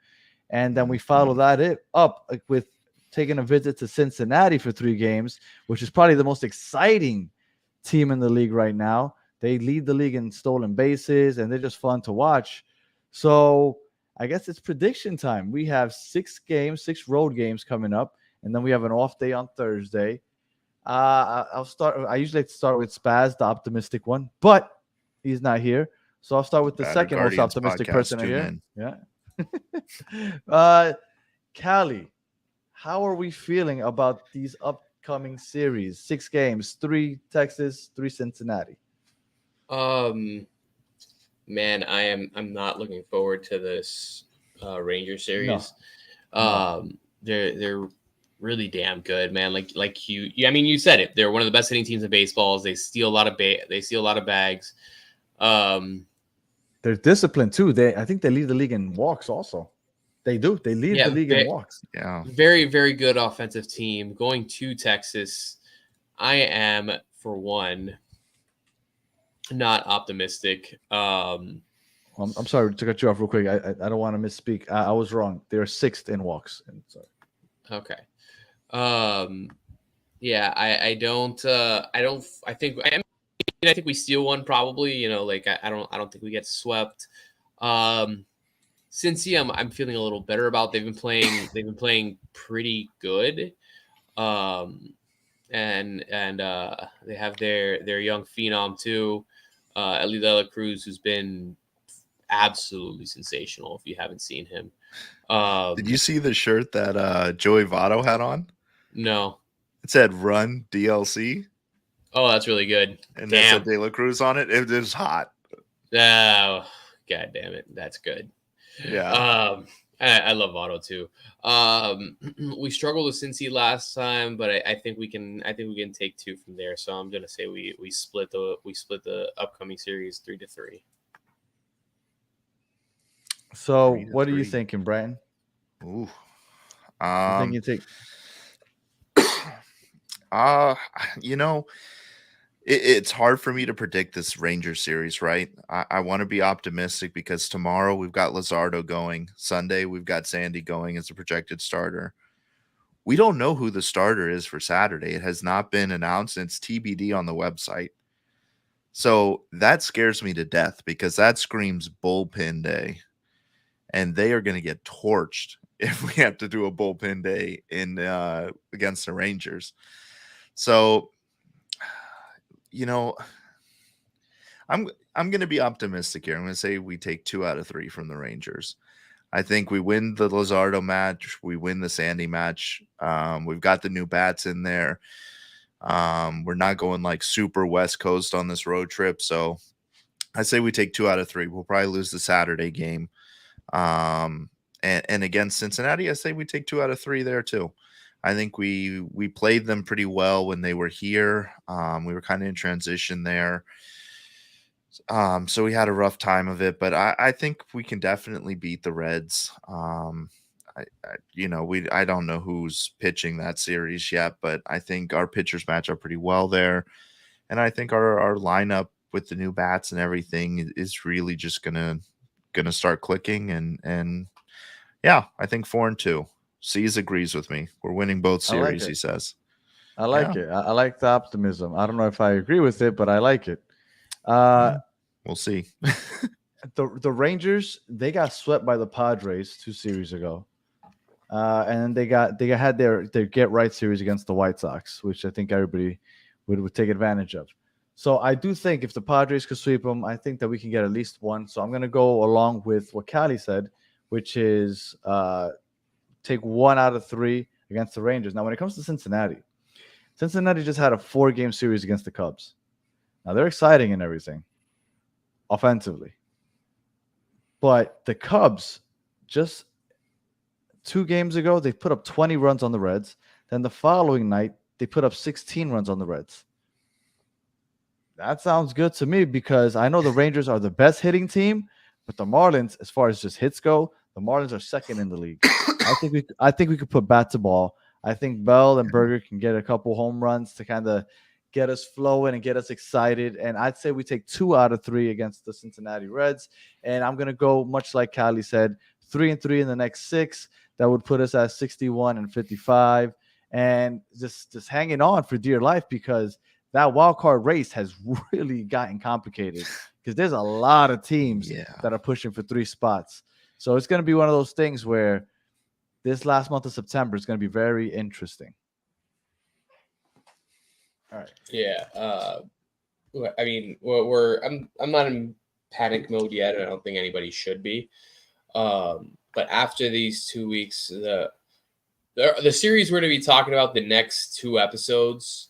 And then we follow that up with taking a visit to Cincinnati for 3 games, which is probably the most exciting team in the league right now. They lead the league in stolen bases, and they're just fun to watch. So I guess it's prediction time. We have 6 road games coming up, and then we have an off day on Thursday. I'll start. I usually like to start with Spaz, the optimistic one, but he's not here. So I'll start with the second most optimistic person here. Yeah. Callie, how are we feeling about these upcoming series? 6 games, 3 Texas, 3 Cincinnati. Man, I'm not looking forward to this Ranger series. No. They're really damn good, man. Like I mean, you said it. They're one of the best hitting teams in baseball. They steal a lot of bags. They're disciplined too. I think they lead the league in walks also. They do. They lead the league in walks. Yeah. Very, very good offensive team. Going to Texas, I am, for one, not optimistic. I'm sorry to cut you off real quick. I don't want to misspeak. I was wrong. They're 6th in walks. Okay. Yeah, I think we steal one probably. I don't think we get swept. Cincy, I'm feeling a little better about. They've been playing pretty good. And they have their young phenom too, Ellie De La Cruz, who's been absolutely sensational. If you haven't seen him, did you see the shirt that Joey Votto had on? No, it said "Run DLC." Oh, that's really good. And that said De La Cruz on it. It was hot. Oh, god damn it, that's good. Yeah. I love Votto too. We struggled with Cincy last time, but I think we can take 2 from there. So I'm gonna say we split the upcoming series 3-3. So what are you thinking, Brian? Ooh. You think you take it's hard for me to predict this Rangers series, right? I want to be optimistic because tomorrow we've got Luzardo going. Sunday we've got Sandy going as a projected starter. We don't know who the starter is for Saturday. It has not been announced. It's TBD on the website. So that scares me to death because that screams bullpen day. And they are going to get torched if we have to do a bullpen day in against the Rangers. So, I'm going to be optimistic here. I'm going to say we take 2 out of 3 from the Rangers. I think we win the Luzardo match. We win the Sandy match. We've got the new bats in there. We're not going like super West Coast on this road trip. So I say we take 2 out of 3. We'll probably lose the Saturday game. And against Cincinnati, I say we take 2 out of 3 there too. I think we played them pretty well when they were here. We were kind of in transition there. So we had a rough time of it, but I think we can definitely beat the Reds. I don't know who's pitching that series yet, but I think our pitchers match up pretty well there. And I think our lineup with the new bats and everything is really just gonna start clicking. And yeah, I think 4-2. C's agrees with me. We're winning both I like series, he it. says. I like Yeah. it. I like the optimism. I don't know if I agree with it, but I like it. We'll see. The Rangers, they got swept by the Padres 2 series ago. And then they had their get right series against the White Sox, which I think everybody would take advantage of. So I do think if the Padres could sweep them, I think that we can get at least one. So I'm going to go along with what Callie said, which is take 1 out of 3 against the Rangers. Now, when it comes to Cincinnati just had a 4-game series against the Cubs. Now, they're exciting and everything offensively. But the Cubs, just 2 games ago, they put up 20 runs on the Reds. Then the following night, they put up 16 runs on the Reds. That sounds good to me because I know the Rangers are the best hitting team, but the Marlins, as far as just hits go, the Marlins are second in the league. I think we could put bat to ball. I think Bell and Berger can get a couple home runs to kind of get us flowing and get us excited. And I'd say we take 2 out of 3 against the Cincinnati Reds. And I'm going to go, much like Callie said, 3-3 in the next 6. That would put us at 61-55. And just hanging on for dear life because that wild card race has really gotten complicated because there's a lot of teams that are pushing for 3 spots. So it's going to be one of those things where this last month of September is going to be very interesting. All right. Yeah. I mean, I'm not in panic mode yet. I don't think anybody should be. But after these 2 weeks, the series we're going to be talking about the next 2 episodes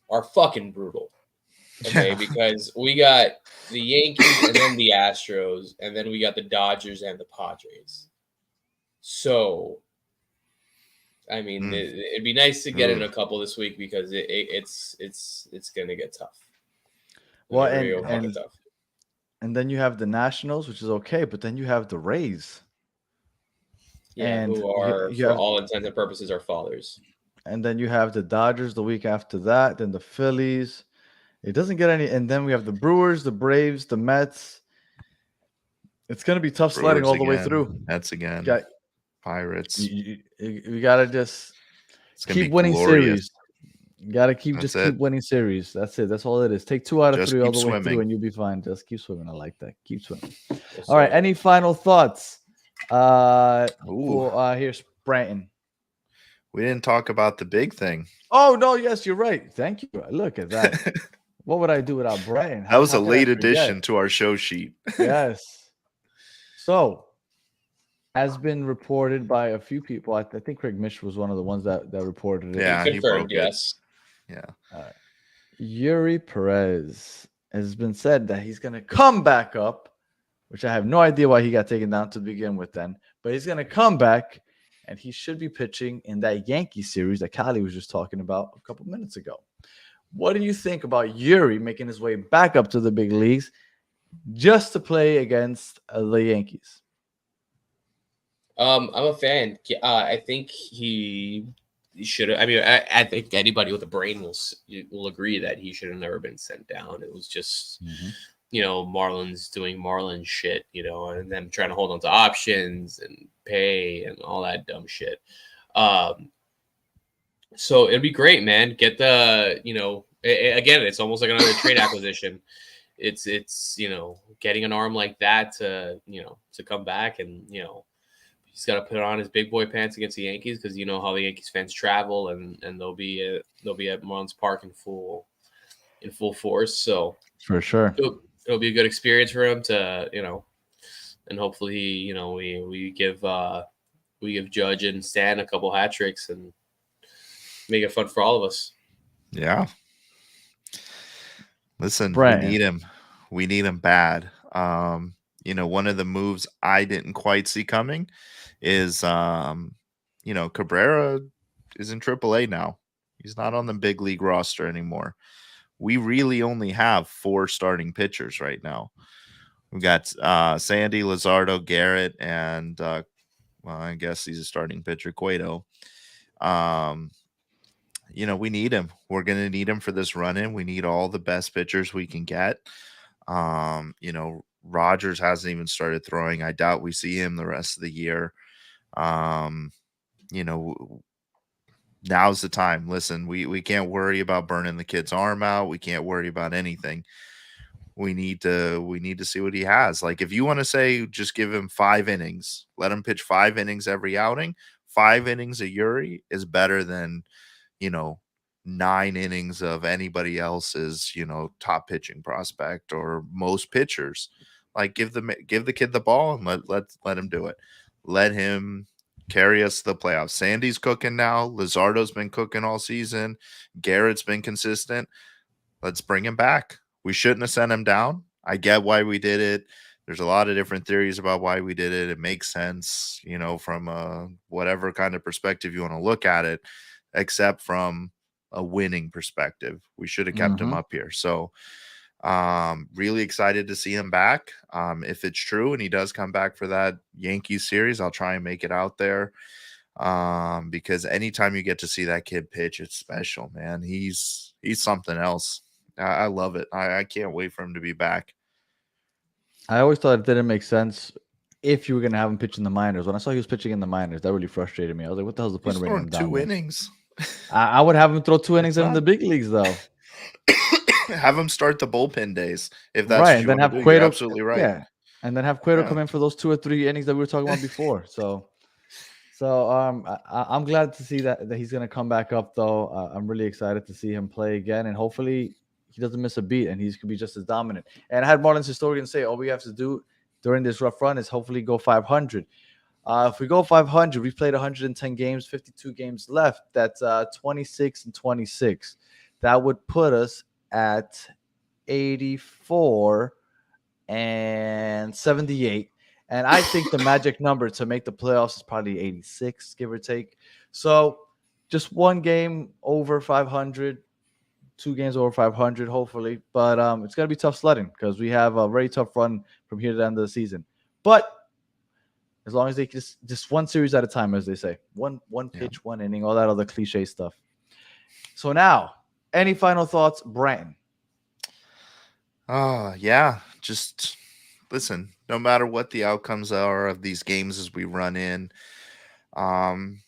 are fucking brutal. Okay, because we got the Yankees and then the Astros, and then we got the Dodgers and the Padres. So, I mean, it'd be nice to get in a couple this week because it's gonna get tough. Well, and then you have the Nationals, which is okay, but then you have the Rays. Yeah, and who are, for all intents and purposes, our fathers. And then you have the Dodgers the week after that, then the Phillies. It doesn't get any. And then we have the Brewers, the Braves, the Mets. It's going to be tough sledding all the way through. Mets again. Pirates. You got to just keep winning series. You got to keep winning series. That's it. That's all it is. Take 2 out of 3 all the way through and you'll be fine. Just keep swimming. I like that. Keep swimming. All right. Any final thoughts? Here's Branton. We didn't talk about the big thing. Oh, no. Yes, you're right. Thank you. Look at that. What would I do without Brian? That was a late addition to our show sheet. Yes. So, has been reported by a few people. I think Craig Mish was one of the ones that reported it. Yeah, confirmed. Yes. Yeah. Yuri Perez has been said that he's going to come back up, which I have no idea why he got taken down to begin with then. But he's going to come back, and he should be pitching in that Yankee series that Kylie was just talking about a couple minutes ago. What do you think about Yuri making his way back up to the big leagues just to play against the Yankees? I'm a fan. I think he should have. I mean, I think anybody with a brain will agree that he should have never been sent down. It was just, Marlins doing Marlins shit, and them trying to hold on to options and pay and all that dumb shit. So it'd be great, man. Get the, again, it's almost like another trade acquisition. It's getting an arm like that to come back and, he's got to put on his big boy pants against the Yankees because you know how the Yankees fans travel and they'll be at Marlins Park in full force. So for sure, it'll be a good experience for him to, and hopefully, we give Judge and Stan a couple hat tricks and make it fun for all of us. Yeah. Listen, Brian. we need him. We need him bad. One of the moves I didn't quite see coming is, Cabrera is in AAA now. He's not on the big league roster anymore. We really only have 4 starting pitchers right now. We've got Sandy, Luzardo, Garrett, and I guess he's a starting pitcher, Cueto. We need him. We're going to need him for this run-in. We need all the best pitchers we can get. Rogers hasn't even started throwing. I doubt we see him the rest of the year. Now's the time. Listen, we can't worry about burning the kid's arm out. We can't worry about anything. We need to see what he has. Like, if you want to say just give him 5 innings, let him pitch 5 innings every outing. 5 innings of Yuri is better than 9 innings of anybody else's top pitching prospect or most pitchers. Like, give the kid the ball and let him do it. Let him carry us to the playoffs. Sandy's cooking now. Luzardo's been cooking all season. Garrett's been consistent. Let's bring him back. We shouldn't have sent him down. I get why we did it. There's a lot of different theories about why we did it. It makes sense, from whatever kind of perspective you want to look at it, except from a winning perspective. We should have kept him up here. So really excited to see him back. If it's true and he does come back for that Yankees series, I'll try and make it out there. Because anytime you get to see that kid pitch, it's special, man. He's something else. I love it. I can't wait for him to be back. I always thought it didn't make sense if you were going to have him pitch in the minors. When I saw he was pitching in the minors, that really frustrated me. I was like, what the hell's the point of bringing him down? 2 innings. I would have him throw 2 innings in the big leagues, though. Have him start the bullpen days if that's right, what and you then want have to do. Cueto. You're absolutely right. Yeah, and then have Cueto come in for those 2 or 3 innings that we were talking about before. So I'm glad to see that he's going to come back up, though. I'm really excited to see him play again, and hopefully he doesn't miss a beat and he's could be just as dominant. And I had Marlins historian say all we have to do during this rough run is hopefully go 500. If we go 500, we've played 110 games, 52 games left. That's 26 and 26. That would put us at 84 and 78. And I think the magic number to make the playoffs is probably 86, give or take. So just 1 game over 500, 2 games over 500, hopefully. But it's going to be tough sledding because we have a very tough run from here to the end of the season. But as long as they just 1 series at a time, as they say, one pitch, 1 inning, all that other cliche stuff. So now, any final thoughts, Brandon? Yeah. Just listen, no matter what the outcomes are of these games as we run in,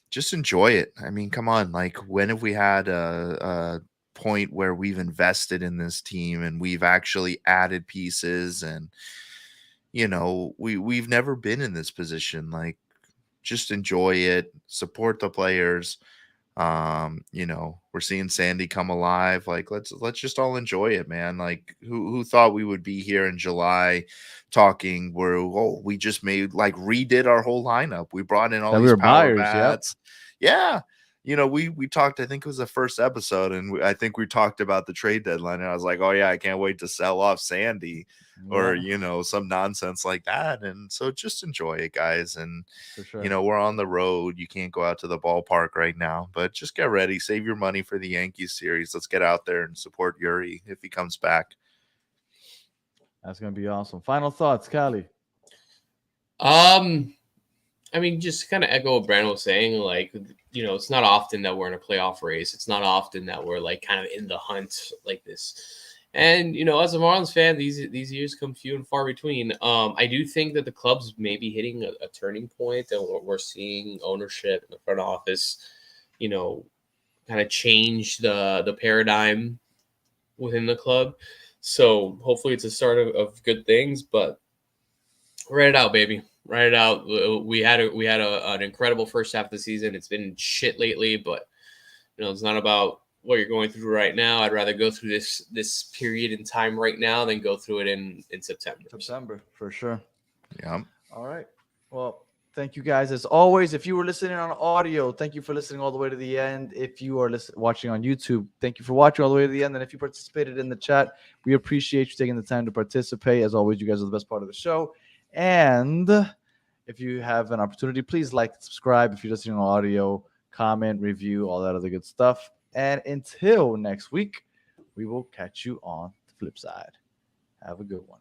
just enjoy it. I mean, come on. Like, when have we had a point where we've invested in this team and we've actually added pieces and, we've never been in this position. Like, just enjoy it, support the players. We're seeing Sandy come alive. Like, let's just all enjoy it, man. Like, who thought we would be here in July talking where we just redid our whole lineup. We brought in all these power bats. Yep. Yeah. We talked, I think it was the first episode, and I think we talked about the trade deadline, and I was like, oh yeah, I can't wait to sell off Sandy or, some nonsense like that. And so just enjoy it, guys. And, For sure. we're on the road. You can't go out to the ballpark right now, but just get ready. Save your money for the Yankees series. Let's get out there and support Yuri if he comes back. That's going to be awesome. Final thoughts, Callie? I mean, just kind of echo what Brandon was saying. Like, it's not often that we're in a playoff race. It's not often that we're like kind of in the hunt like this. And, as a Marlins fan, these years come few and far between. I do think that the club's maybe hitting a turning point, and we're seeing ownership in the front office, kind of change the paradigm within the club. So hopefully it's a start of good things, but write it out, baby. Write it out. We had an incredible first half of the season. It's been shit lately, but it's not about what you're going through right now. I'd rather go through this period in time right now than go through it in September. September, for sure. Yeah. All right. Well, thank you guys as always. If you were listening on audio, thank you for listening all the way to the end. If you are watching on YouTube, thank you for watching all the way to the end. And if you participated in the chat, we appreciate you taking the time to participate. As always, you guys are the best part of the show. And if you have an opportunity, please like, subscribe. If you're listening on audio, comment, review, all that other good stuff. And until next week, we will catch you on the flip side. Have a good one.